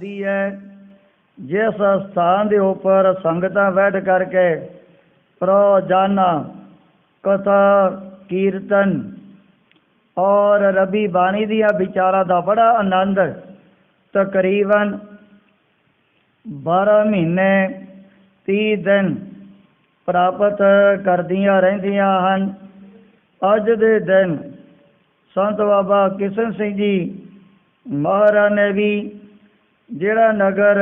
आती है जिस स्थान के उपर संगतां बैठ करके रोजाना कथा कीर्तन और रबी बाणी दिया विचारा का बड़ा आनंद तकरीबन 12 महीने 30 दिन प्राप्त करदियां रहिंदियां हन। अज दे दिन संत बाबा किशन सिंह जी महाराज ने भी जिहड़ा नगर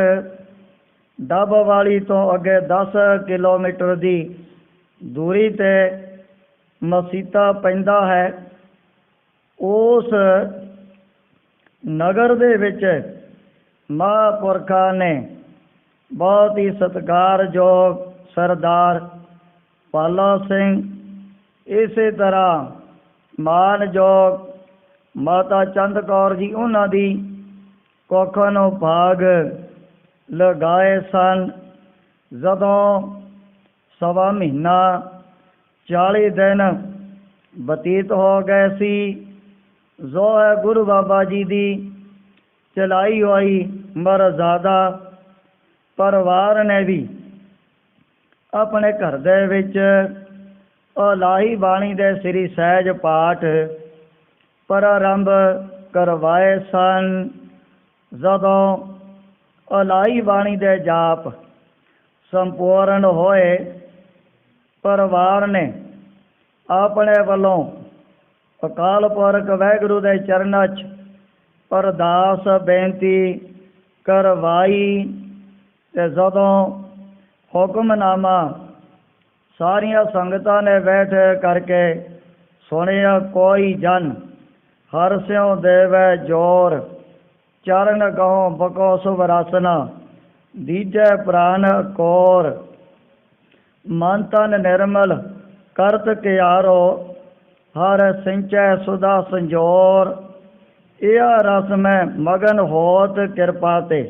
डबवाली तो अगे 10 किलोमीटर की दूरी ते मसीता पैंदा है, उस नगर दे विच महापुरखा ने बहुत ही सत्कारयोग सरदार पाला सिंह, इस तरह मानयोग माता चंद कौर जी उन्हां दी कोखों भाग लगाए सन। जदों 1.25 महीना 40 दिन बतीत हो गए सी, जो है गुरु बाबा जी दी चलाई हुई मर्यादा परिवार ने भी अपने घर दे विच इलाही बाणी दे श्री सहज पाठ प्रारंभ करवाए सन। जदों इलाही बाणी दे जाप संपूर्ण होए, परिवार ने अपने वालों अकाल पुरख वाहिगुरू दे चरणा च अरदास बेनती करवाई। ते जदों हुक्मनामा सारिया संगतां ने बैठ करके सुनिया, कोई जन हर स्यों देवै जोर, चरण गहो बको सुवरासना, दीजै प्राण कोर, मन तन निर्मल करत क्यारो, हर सिंचै सुधा संजोर, इह रस में मगन होत कृपा ते,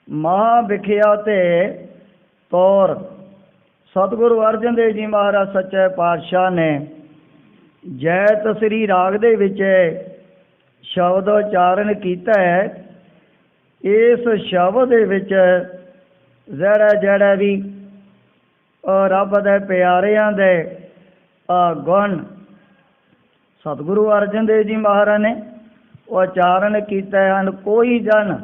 महा विखिया ते तौर। सतगुरु अर्जन देव जी महाराज सच्चे पातशाह ने जैत श्री राग दे विच शब्द उच्चारण किया है। इस शब्द दे विच जड़ा जड़ा भी रब दे प्यारियां दे गुण सतगुरु अर्जन देव जी महाराज ने उच्चारण किए हैं। कोई जन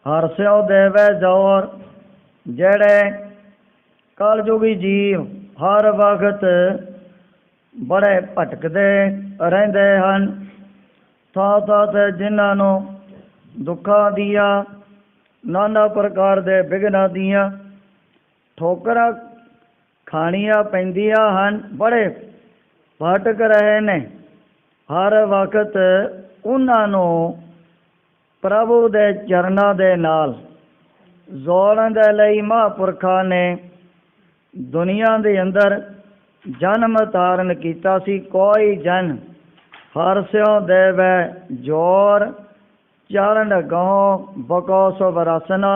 हरस्यो देवै जोर, जड़े कलयुगी जीव हर वक्त बड़े भटकते रहते हैं। थां थां ते जिन्हों दुखा दिया नाना प्रकार के विघ्नां दियां ठोकरां खाणियां पैंदियां हन, बड़े भटक रहे ने। हर वक्त उन्होंने प्रभु दे चरणों दे नाल जोड़न दे लई महापुरखा ने दुनिया दे अंदर जन्म धारण किया सी। कोई जन हर स्यों देवै जोर, चरण गहो बको सुवरासना,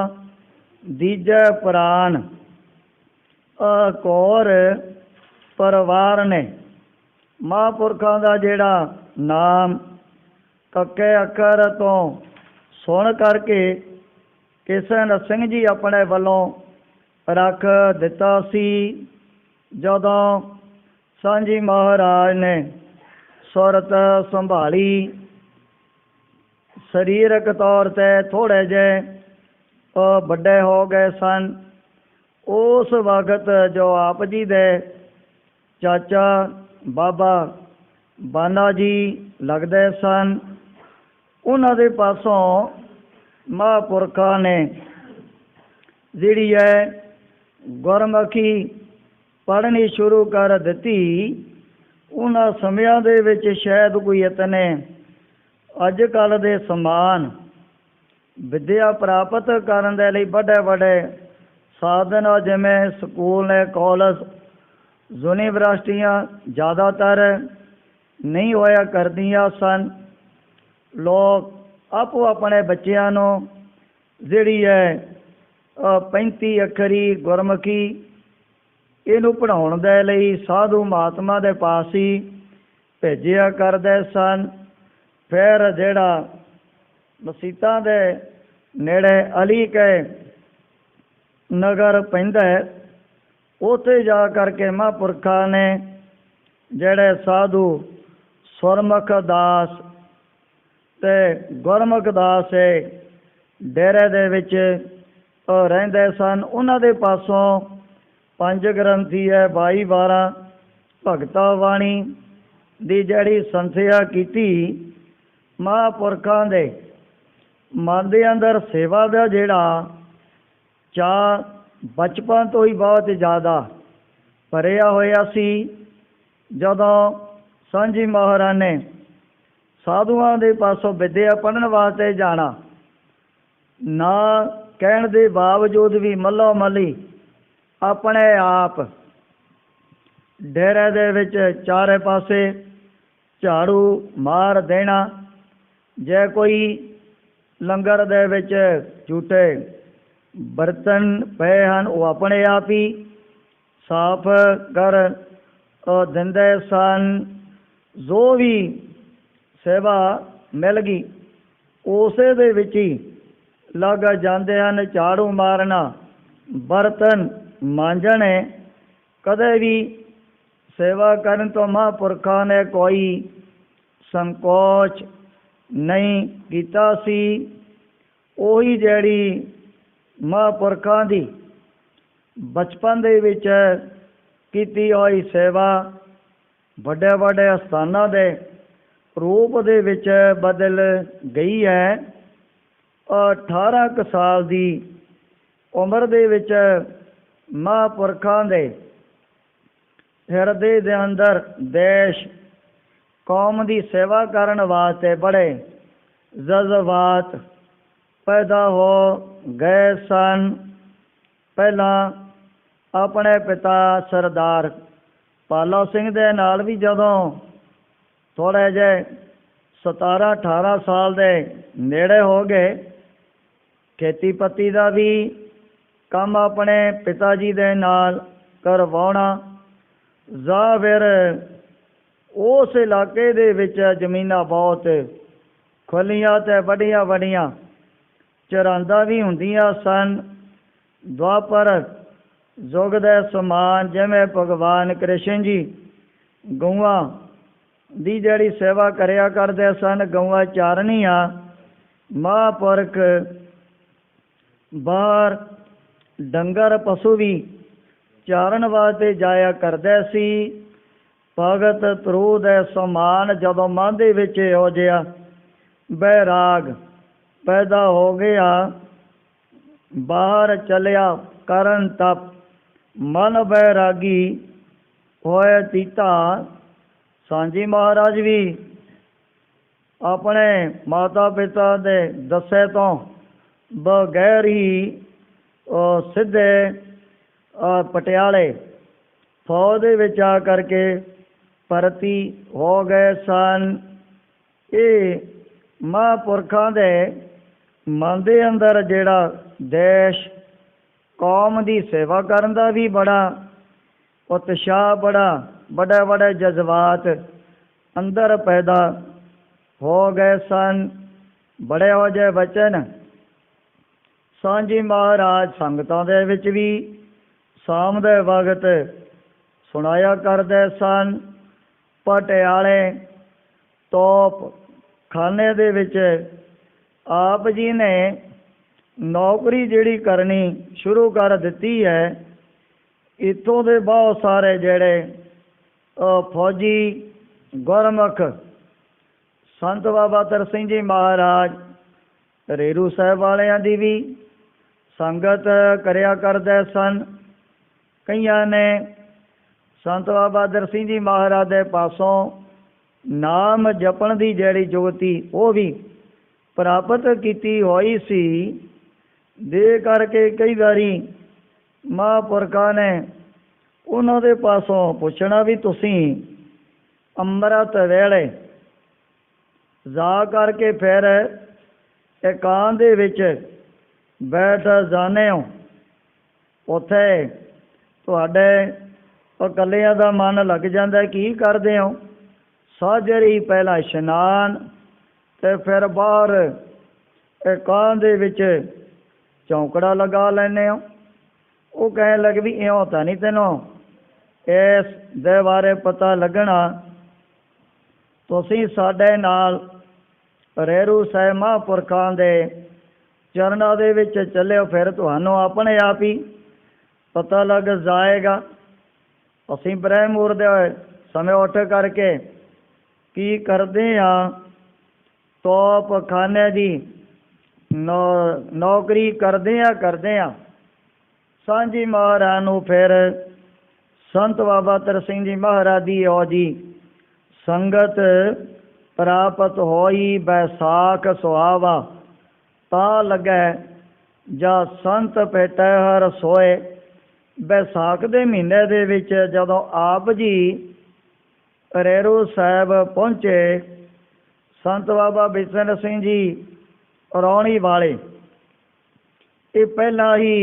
दीजै प्राण कोर। परिवार ने महापुरखा का जिहड़ा नाम कक्के अखर तो सुन करके किशन सिंह जी अपने वालों रख दिता सी। जदों सांझी महाराज ने सुरत संभाली, शरीरक तौर ते थोड़े जे बड़े हो गए सन। उस वक्त जो आप जी दे चाचा बाबा बाना जी लगते सन, उन्हां दे पासों महापुरखा ने जिहड़ी है गुरमुखी पढ़नी शुरू कर दी। उन्हां समयां दे विच शायद कोई इतने अजकल दे समान विद्या प्राप्त करन दे लई बड़े बड़े साधन जिवें स्कूल ने, कॉलेज, यूनिवर्सिटियां ज़्यादातर नहीं होया करदियां सन। लोग आपो अपने बच्चों नूं जिहड़ी है 35 अखरी गुरमुखी इनू पढ़ाउण दे लई साधु महात्मा दे पास ही भेजिया करदे सन। फिर जिहड़ा मसीतां दे नेड़े अली के नगर पैंदा है। उत्थे जा करके महापुरखा ने जेड़े साधु सुरमुख दास ते गुरमुख दास डेरे दे विच रहिंदे सन, उन्हां दे पासों पंज ग्रंथी है 22-12 भगता बाणी दी जड़ी संथया कीती। महापुरखां दे मन दे अंदर सेवा दा जेड़ा चाह बचपन तो ही बहुत ज़्यादा भरिया होया सी। जदों सांझी महाराज ने साधुआं दे पासों विद्या पढ़न वास्ते जाना, ना कहण दे बावजूद भी मल्लो मली अपने आप डेरे दे विच चारे पासे झाड़ू मार देना। जे कोई लंगर दे विच झूठे बर्तन पे हैं वो अपने आप ही साफ कर दिंदे सन। जो भी सेवा मिल गई उसे दे विच ही लग जाते हैं। झाड़ू मारना, बर्तन मांजने, कदे भी सेवा करन तो महापुरखा ने कोई संकोच नहीं कीता सी। ओही जड़ी महापुरखा दी बचपन दे विच कीती होई सेवा वड्डे वड्डे स्थानां दे रूप दे विच बदल गई है। 18 क साल दी उम्र दे विच महापुरखां दे हिरदे दे अंदर देश कौम दी सेवा करन वास्ते बड़े जज्बात पैदा हो गए सन। पहला अपने पिता सरदार पाला सिंह दे नाल भी जदों थोड़े जे 17-18 साल दे नेड़े हो गए, खेती पत्ती दा भी काम अपने पिता जी दे नाल करवाउणा, जां फिर उस इलाके दे विच जमीनां बहुत खुलियां ते वड्डियां वड्डियां चरांदा भी हुंदियां सन। द्वापर युग दे समान जिवें भगवान कृष्ण जी गऊआं दी जड़ी सेवा करया करदे सन, गऊआं चारनियां, महापुरख बाहर डंगर पशु भी चारण वास्ते जाया करदे सी। भगत ध्रू दे समान जदों मन दे विच इहो जिहा बैराग पैदा हो गया, बाहर चलिया करन तप मन बैरागी होए तीता। सांझी महाराज भी अपने माता पिता दे दसे तो बगैर ही सीधे पटियाले फौज दे विच आ करके भर्ती हो गए सन। ये महापुरखां दे मन दे अंदर जेड़ा देश कौम दी सेवा करन दा भी बड़ा उत्साह, बड़ा बड़े बड़े जज्बात अंदर पैदा हो गए सन। बड़े हो जाए वचन सांझी महाराज संगतां दे विच भी शाम दे वक्त सुनाया करदे सन। पटियाले तोप खाने दे विच आप जी ने नौकरी जिहड़ी करनी शुरू कर दित्ती है। इत्थों दे बहुत सारे जेड़े फौजी गुरमुख संत बाबा तरसिंह जी महाराज रेरू साहब वालियां दी भी संगत करया करदे सन। कईयां ने संत बाबा दरसिंह जी महाराज दे पासों नाम जपण दी जड़ी जुगती वो भी प्राप्त कीती होई सी। दे करके कई बारी महापुरखा ने उन्हां दे पासों पुछना भी तुसीं अमृत वेले जा करके फिर एकांत दे विच बैठ जाने हो, उत्थे तुहाडे कलियां दा मन लग जांदा की करदे हो। साजरी पहला इशनान ते फिर बाहर ਇਹ ਕਾਂ ਦੇ ਵਿੱਚ ਚੌਂਕੜਾ ਲਗਾ ਲੈਂਦੇ ਹੋ। ਉਹ ਕਹਿਣ ਲੱਗੇ ਵੀ ਇਉਂ ਤਾਂ ਨਹੀਂ ਤੈਨੂੰ ਇਸ ਦੇ ਬਾਰੇ ਪਤਾ ਲੱਗਣਾ, ਤੁਸੀਂ ਸਾਡੇ ਨਾਲ ਰੇਰੂ ਸਾਹਿਬ ਮਹਾਂਪੁਰਖਾਂ ਦੇ ਚਰਨਾਂ ਦੇ ਵਿੱਚ ਚੱਲਿਓ, ਫਿਰ ਤੁਹਾਨੂੰ ਆਪਣੇ ਆਪ ਹੀ ਪਤਾ ਲੱਗ ਜਾਏਗਾ। ਅਸੀਂ ਬ੍ਰਹਮ ਮੁਹੂਰਤ ਦੇ ਸਮੇਂ ਉੱਠ ਕਰਕੇ ਕੀ ਕਰਦੇ ਹਾਂ, ਤੋਪਖਾਨੇ ਦੀ ਨੌਕਰੀ ਕਰਦੇ ਹਾਂ। ਸਾਂਝੀ ਮਹਾਰਾਜ ਨੂੰ ਫਿਰ ਸੰਤ ਬਾਬਾ ਤਰ ਸਿੰਘ ਜੀ ਮਹਾਰਾਜ ਦੀ ਉਹ ਜੀ ਸੰਗਤ ਪ੍ਰਾਪਤ ਹੋਈ। ਬੈਸਾਖ ਸੁਹਾਵਾ ਤਾਂ ਲੱਗੈ ਜਾਂ ਸੰਤ ਭੇਟੈ ਹਰ ਸੋਏ। ਬੈਸਾਖ ਦੇ ਮਹੀਨੇ ਦੇ ਵਿੱਚ ਜਦੋਂ ਆਪ ਜੀ ਰੇਰੂ ਸਾਹਿਬ ਪਹੁੰਚੇ, ਸੰਤ ਬਾਬਾ ਬਿਸ਼ਨ ਸਿੰਘ ਜੀ ਰੌਣੀ ਵਾਲੇ ਇਹ ਪਹਿਲਾਂ ਹੀ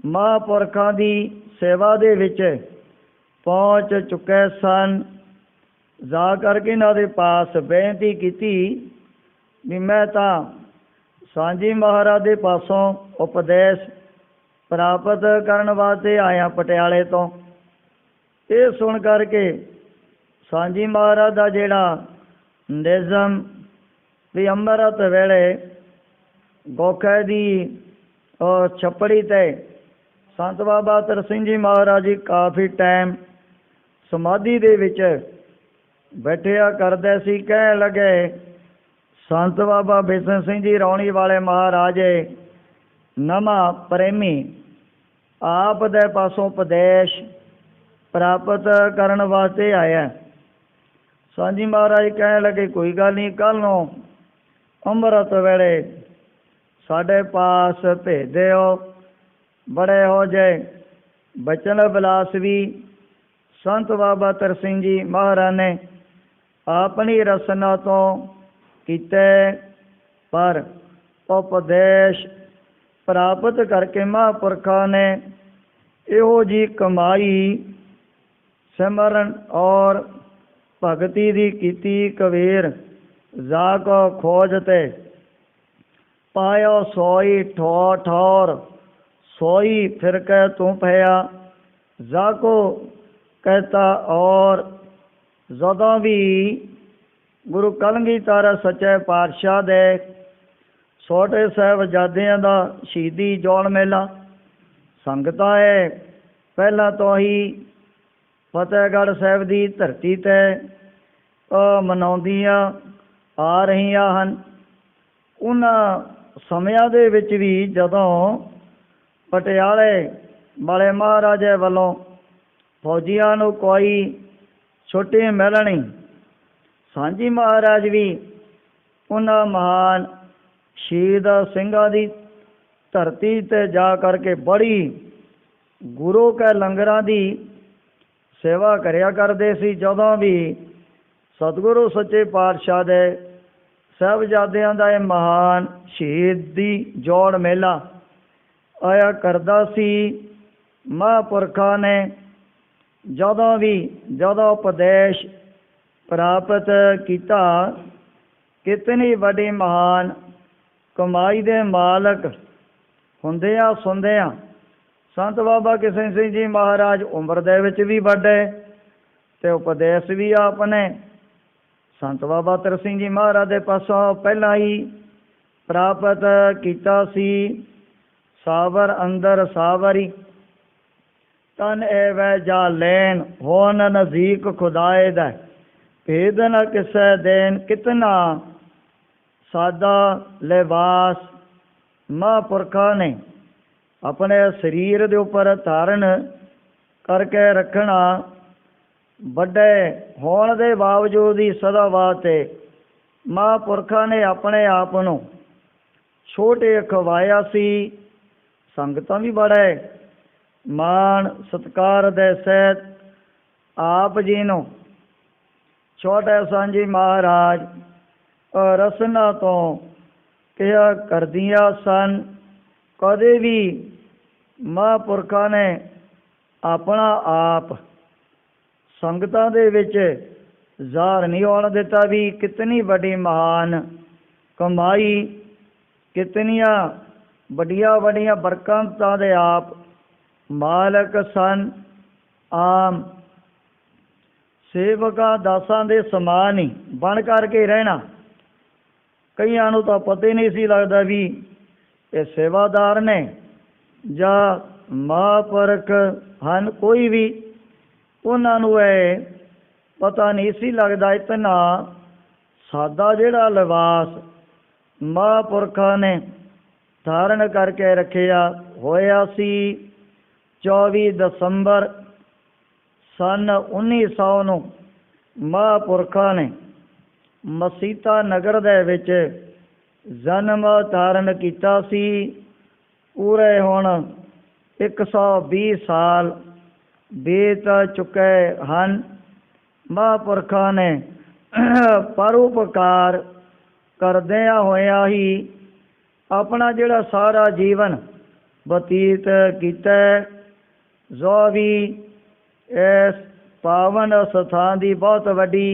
ਮਹਾਂਪੁਰਖਾਂ ਦੀ ਸੇਵਾ ਦੇ ਵਿੱਚ ਪਹੁੰਚ ਚੁੱਕੇ ਸਨ। ਜਾ ਕਰਕੇ ਇਹਨਾਂ ਦੇ ਪਾਸ ਬੇਨਤੀ ਕੀਤੀ ਵੀ ਮੈਂ ਤਾਂ ਸਾਂਝੀ ਮਹਾਰਾਜ ਦੇ ਪਾਸੋਂ ਉਪਦੇਸ਼ ਪ੍ਰਾਪਤ ਕਰਨ ਵਾਸਤੇ ਆਇਆ ਪਟਿਆਲੇ ਤੋਂ। ਇਹ ਸੁਣ ਕਰਕੇ ਸਾਂਝੀ ਮਹਾਰਾਜ ਦਾ ਜਿਹੜਾ ਨਿਯਮ ਵੀ ਅੰਮ੍ਰਿਤ ਵੇਲੇ ਗੋਖੇ ਦੀ ਛੱਪੜੀ 'ਤੇ ਸੰਤ ਬਾਬਾ ਤਰ ਸਿੰਘ ਜੀ ਮਹਾਰਾਜ ਜੀ ਕਾਫੀ ਟਾਈਮ ਸਮਾਧੀ ਦੇ ਵਿੱਚ ਬੈਠਿਆ ਕਰਦੇ ਸੀ। ਕਹਿਣ ਲੱਗੇ ਸੰਤ ਬਾਬਾ ਬਿਸ਼ਨ ਸਿੰਘ ਜੀ ਰੌਣੀ ਵਾਲੇ ਮਹਾਰਾਜ ਨਵਾਂ ਪ੍ਰੇਮੀ ਆਪ ਦੇ ਪਾਸੋਂ ਉਪਦੇਸ਼ ਪ੍ਰਾਪਤ ਕਰਨ ਵਾਸਤੇ ਆਇਆ। ਸਾਂਝੀ ਮਹਾਰਾਜ ਕਹਿਣ ਲੱਗੇ ਕੋਈ ਗੱਲ ਨਹੀਂ, ਕੱਲ੍ਹ ਨੂੰ ਅੰਮ੍ਰਿਤ ਵੇਲੇ ਸਾਡੇ ਪਾਸ ਭੇਜ ਦਿਓ। ਬੜੇ ਹੋ ਜਾਏ ਬਚਨ ਬਿਲਾਸ ਵੀ ਸੰਤ ਬਾਬਾ ਤਰ ਸਿੰਘ ਜੀ ਮਹਾਰਾਜ ਨੇ ਆਪਣੀ ਰਸਨਾ ਤੋਂ ਕੀਤੇ, ਪਰ ਉਪਦੇਸ਼ ਪ੍ਰਾਪਤ ਕਰਕੇ ਮਹਾਂਪੁਰਖਾਂ ਨੇ ਇਹੋ ਜਿਹੀ ਕਮਾਈ ਸਿਮਰਨ ਔਰ ਭਗਤੀ ਦੀ ਕੀਤੀ। ਕਬੀਰ ਜਾ ਕੋ ਖੋਜ ਤੇ ਪਾਇਓ ਸੋਈ ਠੋਰ ਠੋਰ, सोई फिर कह तू भया जाको कहता। और ਜਦੋਂ ਵੀ ਗੁਰੂ ਕਲਗੀਧਰ ਸੱਚੇ ਪਾਤਸ਼ਾਹ ਦੇ ਛੋਟੇ ਸਾਹਿਬਜ਼ਾਦਿਆਂ ਦਾ ਸ਼ਹੀਦੀ ਜੋੜ ਮੇਲਾ ਸੰਗਤਾਂ ਹੈ ਪਹਿਲਾਂ ਤੋਂ ਹੀ ਫਤਿਹਗੜ੍ਹ ਸਾਹਿਬ ਦੀ ਧਰਤੀ 'ਤੇ ਮਨਾਉਂਦੀਆਂ ਆ ਰਹੀਆਂ ਹਨ। ਉਹਨਾਂ ਸਮਿਆਂ ਦੇ ਵਿੱਚ ਵੀ ਜਦੋਂ ਪਟਿਆਲੇ ਵਾਲੇ ਮਹਾਰਾਜੇ ਵੱਲੋਂ ਫੌਜੀਆਂ ਨੂੰ ਕੋਈ ਛੁੱਟੀ ਮਿਲਣੀ, ਸਾਂਝੀ ਮਹਾਰਾਜ ਵੀ ਉਹਨਾਂ ਮਹਾਨ ਸ਼ਹੀਦ ਸਿੰਘਾਂ ਦੀ ਧਰਤੀ 'ਤੇ ਜਾ ਕਰਕੇ ਬੜੀ ਗੁਰੂ ਕੇ ਲੰਗਰਾਂ ਦੀ ਸੇਵਾ ਕਰਿਆ ਕਰਦੇ ਸੀ। ਜਦੋਂ ਵੀ ਸਤਿਗੁਰੂ ਸੱਚੇ ਪਾਤਸ਼ਾਹ ਦੇ ਸਾਹਿਬਜ਼ਾਦਿਆਂ ਦਾ ਇਹ ਮਹਾਨ ਸ਼ਹੀਦੀ ਜੋੜ ਮੇਲਾ ਆਇਆ ਕਰਦਾ ਸੀ, ਮਹਾਂਪੁਰਖਾਂ ਨੇ ਜਦੋਂ ਉਪਦੇਸ਼ ਪ੍ਰਾਪਤ ਕੀਤਾ, ਕਿਤਨੀ ਵੱਡੀ ਮਹਾਨ ਕਮਾਈ ਦੇ ਮਾਲਕ ਹੁੰਦਿਆਂ ਸੁਣਦਿਆਂ ਸੰਤ ਬਾਬਾ ਕਿਸ਼ਨ ਸਿੰਘ ਜੀ ਮਹਾਰਾਜ ਉਮਰ ਦੇ ਵਿੱਚ ਵੀ ਵੱਡੇ ਅਤੇ ਉਪਦੇਸ਼ ਵੀ ਆਪ ਨੇ ਸੰਤ ਬਾਬਾ ਤਰ ਸਿੰਘ ਜੀ ਮਹਾਰਾਜ ਦੇ ਪਾਸੋਂ ਪਹਿਲਾਂ ਹੀ ਪ੍ਰਾਪਤ ਕੀਤਾ ਸੀ। ਸਾਵਰ ਅੰਦਰ ਸਾਵਰੀ ਤਨ ਐਵੈ ਜਾ ਲੈਣ ਹੋਣ ਨਜ਼ੀਕ ਖੁਦਾਏ ਦਾ ਭੇਦ ਨ ਕਿਸੇ ਦੇਣ। ਕਿਤਨਾ ਸਾਦਾ ਲਿਬਾਸ ਮਹਾਂਪੁਰਖਾਂ ਨੇ ਆਪਣੇ ਸਰੀਰ ਦੇ ਉੱਪਰ ਧਾਰਨ ਕਰਕੇ ਰੱਖਣਾ, ਵੱਡੇ ਹੋਣ ਦੇ ਬਾਵਜੂਦ ਹੀ ਸਦਾ ਵਾਸਤੇ ਮਹਾਂਪੁਰਖਾਂ ਨੇ ਆਪਣੇ ਆਪ ਨੂੰ ਛੋਟੇ ਖਵਾਇਆ ਸੀ। ਸੰਗਤਾਂ ਵੀ ਬੜੇ ਮਾਣ ਸਤਿਕਾਰ ਦੇ ਸਹਿਤ ਆਪ ਜੀ ਨੂੰ ਛੋਟੇ ਸਾਂਝੀ ਮਹਾਰਾਜ ਰਸਨਾ ਤੋਂ ਕਿਹਾ ਕਰਦੀਆਂ ਸਨ। ਕਦੇ ਵੀ ਮਹਾਂਪੁਰਖਾਂ ਨੇ ਆਪਣਾ ਆਪ ਸੰਗਤਾਂ ਦੇ ਵਿੱਚ ਜ਼ਾਹਰ ਨਹੀਂ ਹੋਣ ਦਿੱਤਾ ਵੀ ਕਿਤਨੀ ਵੱਡੀ ਮਹਾਨ ਕਮਾਈ कितनियां वड्डियां वड्डियां बरकतां दे आप मालक सन। आम सेवकां दासां दे समान ही बन करके रहना। कईयां नूं तां पता ही नहीं सी लगदा भी ये सेवादार ने जां महापुरख हन। कोई भी उन्हां नूं ਇਹ पता नहीं सी लगदा। इतना सादा जिहड़ा लिबास महापुरखां ने धारण करके रखिया होया सी। 24 दसंबर सन 1900 ਨੂੰ महापुरखां ने मसीता नगर दे विच जन्म धारण कीता सी। पूरे हुण 120 साल बीत चुके हैं। महापुरखां ने परोपकार करदियां होया ही अपना जिहड़ा सारा जीवन बतीत कीता। जो भी इस पावन स्थान की बहुत वड्डी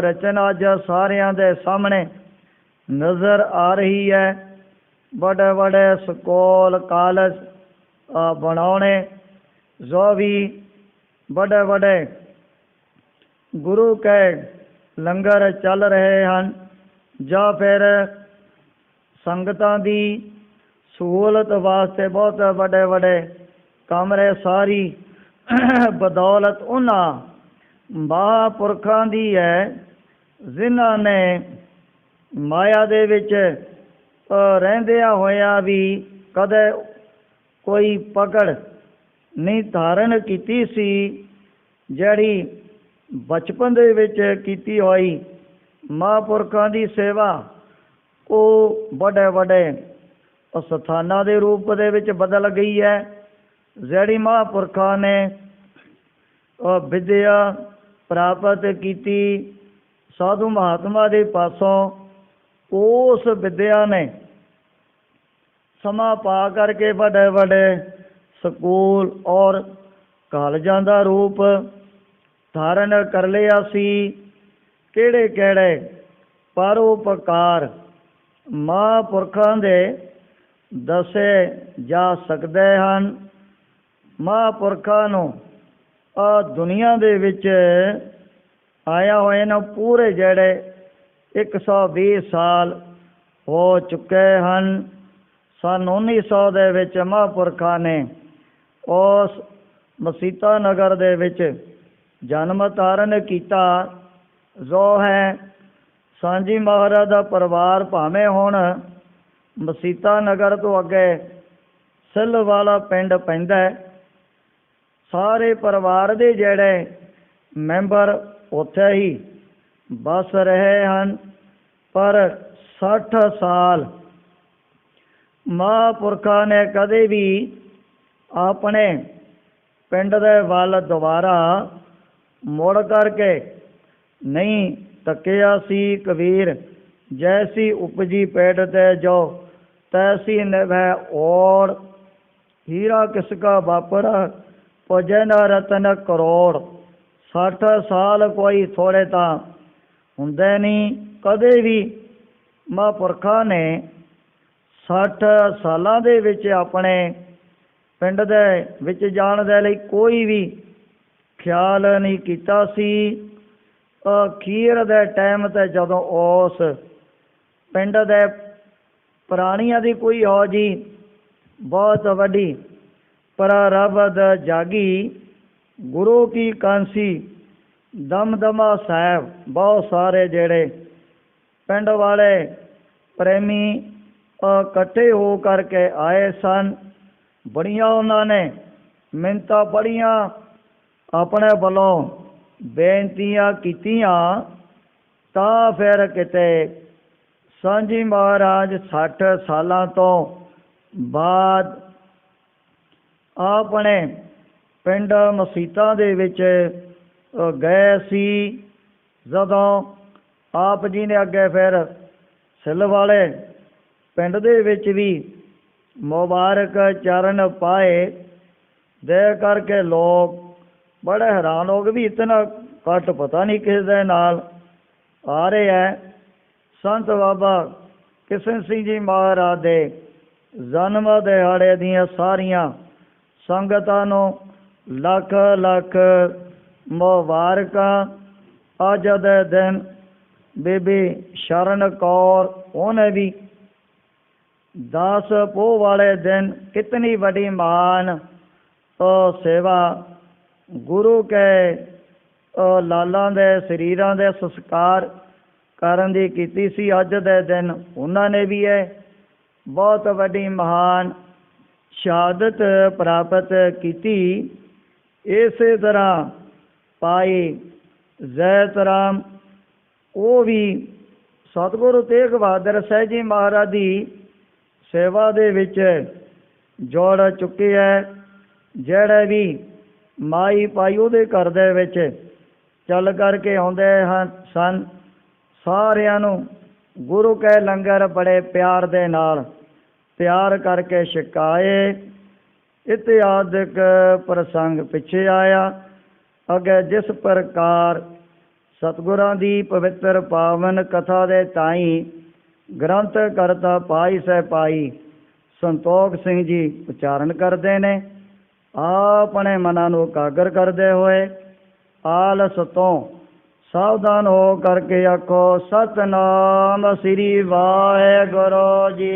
रचना अज सारियां दे सामने नज़र आ रही है। बड़े बड़े स्कूल कॉलेज बनाने, जो भी बड़े बड़े गुरु के लंगर चल रहे हैं, ਜਾਂ फिर संगतां दी सहूलत वास्ते बहुत बड़े बड़े कमरे सारी बदौलत उन्हां महापुरखां दी है जिन्हां ने माया दे विच रहंदियां होया भी कदे कोई पकड़ नहीं धारण कीती सी। जिहड़ी बचपन दे विच कीती होई महापुरखां दी सेवा वो बड़े बड़े स्थानां दे रूप दे विच बदल गई है। जिहड़ी महापुरखां ने विद्या प्राप्त कीती साधु महात्मा दे पासों, उस विद्या ने समा पा करके बड़े बड़े स्कूल और कॉलेजां दा रूप धारण कर लिया सी। किहड़े किहड़े परोपकार महापुरखां दे दसे जा सकदे हन। महापुरखां नूं दुनिया दे विच आया होए ने पूरे जिहड़े 120 साल हो चुके हैं। सन 1900 दे विच महापुरखां ने उस मसीता नगर दे विच जन्म धारण कीता। जो है सांझी महाराज का परिवार भावें हुण मसीता नगर तो अगे सिल वाला पिंड पैंदा है, सारे परिवार दे जिहड़े मैंबर उत्थे ही बस रहे हैं। पर 60 साल महापुरखां ने कदे भी अपने पिंड दे वल दोबारा मुड़ करके नहीं तकिया सी। कबीर जैसी उपजी पेट ते जो तैसी निभै ओर, हीरा किसका वापरा पुजे न रतन करोड़। 60 साल कोई थोड़े तां हुंदे नहीं। कदे भी महापुरखां ने 60 सालां दे विच अपने पिंड दे विच जाण दे लई कोई भी ख्याल नहीं कीता सी। अखीर दे टाइम ते जदों उस पिंड दे प्राणियां दी कोई हो जी बहुत वड्डी प्रारब्ध जागी, गुरु की कांसी दमदमा साहब बहुत सारे जेड़े पिंड वाले प्रेमी इकट्ठे हो करके आए सन। बड़ियां उन्होंने मिन्नतां पढ़ियां, अपने वालों बेनतियां कीतियां। तां फिर किते सांझी महाराज 60 सालां तो बाद अपने पिंड मसीतां दे विच गए सी। जदों आप जी ने अगे फिर सिल वाले पिंड दे विच भी मुबारक चरण पाए, दे करके लोग बड़े हैरान हो गए भी इतना घट पता नहीं किस दे नाल आ रहे है। संत बाबा ਕਿਸ਼ਨ ਸਿੰਘ ਜੀ ਮਹਾਰਾਜ ਦੇ ਜਨਮ ਦਿਹਾੜੇ ਦੀਆਂ ਸਾਰੀਆਂ ਸੰਗਤਾਂ ਨੂੰ ਲੱਖ ਲੱਖ ਮੁਬਾਰਕਾਂ। ਅੱਜ ਦੇ ਦਿਨ ਬੀਬੀ ਸ਼ਰਨ ਕੌਰ ਉਹਨੇ ਵੀ 10 ਪੋਹ ਵਾਲੇ ਦਿਨ ਕਿਤਨੀ ਵੱਡੀ ਮਹਾਨ ਸੇਵਾ ਗੁਰੂ ਕੇ ਲਾਲਾਂ ਦੇ ਸਰੀਰਾਂ ਦੇ ਸੰਸਕਾਰ ਕਰਨ ਦੀ ਕੀਤੀ ਸੀ। ਅੱਜ ਦੇ ਦਿਨ ਉਹਨਾਂ ਨੇ ਵੀ ਇਹ ਬਹੁਤ ਵੱਡੀ ਮਹਾਨ ਸ਼ਹਾਦਤ ਪ੍ਰਾਪਤ ਕੀਤੀ। ਇਸੇ ਤਰ੍ਹਾਂ ਭਾਈ ਜ਼ੈਤ ਰਾਮ ਉਹ ਵੀ ਸਤਿਗੁਰੂ ਤੇਗ ਬਹਾਦਰ ਸਾਹਿਬ ਜੀ ਮਹਾਰਾਜ ਦੀ ਸੇਵਾ ਦੇ ਵਿੱਚ ਜੁੜ ਚੁੱਕੇ ਹੈ। ਜਿਹੜੇ ਵੀ ਮਾਈ ਭਾਈ ਉਹਦੇ ਘਰ ਦੇ ਵਿੱਚ ਚੱਲ ਕਰਕੇ ਆਉਂਦੇ ਸਨ, ਸਾਰਿਆਂ ਨੂੰ ਗੁਰੂ ਕੇ ਲੰਗਰ ਬੜੇ ਪਿਆਰ ਦੇ ਨਾਲ ਤਿਆਰ ਕਰਕੇ ਛਕਾਏ। ਇਤਿਹਾਸਕ ਪ੍ਰਸੰਗ ਪਿੱਛੇ ਆਇਆ। ਅੱਗੇ ਜਿਸ ਪ੍ਰਕਾਰ ਸਤਿਗੁਰਾਂ ਦੀ ਪਵਿੱਤਰ ਪਾਵਨ ਕਥਾ ਦੇ ਤਾਈਂ ਗ੍ਰੰਥ ਕਰਤਾ ਭਾਈ ਸਾਹਿਬ ਭਾਈ ਸੰਤੋਖ ਸਿੰਘ ਜੀ ਉਚਾਰਨ ਕਰਦੇ ਨੇ। ਆਪਣੇ ਮਨਾਂ ਨੂੰ ਇਕਾਗਰ ਕਰਦੇ ਹੋਏ ਆਲਸ ਤੋਂ ਸਾਵਧਾਨ ਹੋ ਕਰਕੇ ਆਖੋ ਸਤਨਾਮ ਸ੍ਰੀ ਵਾਹਿਗੁਰੂ ਜੀ।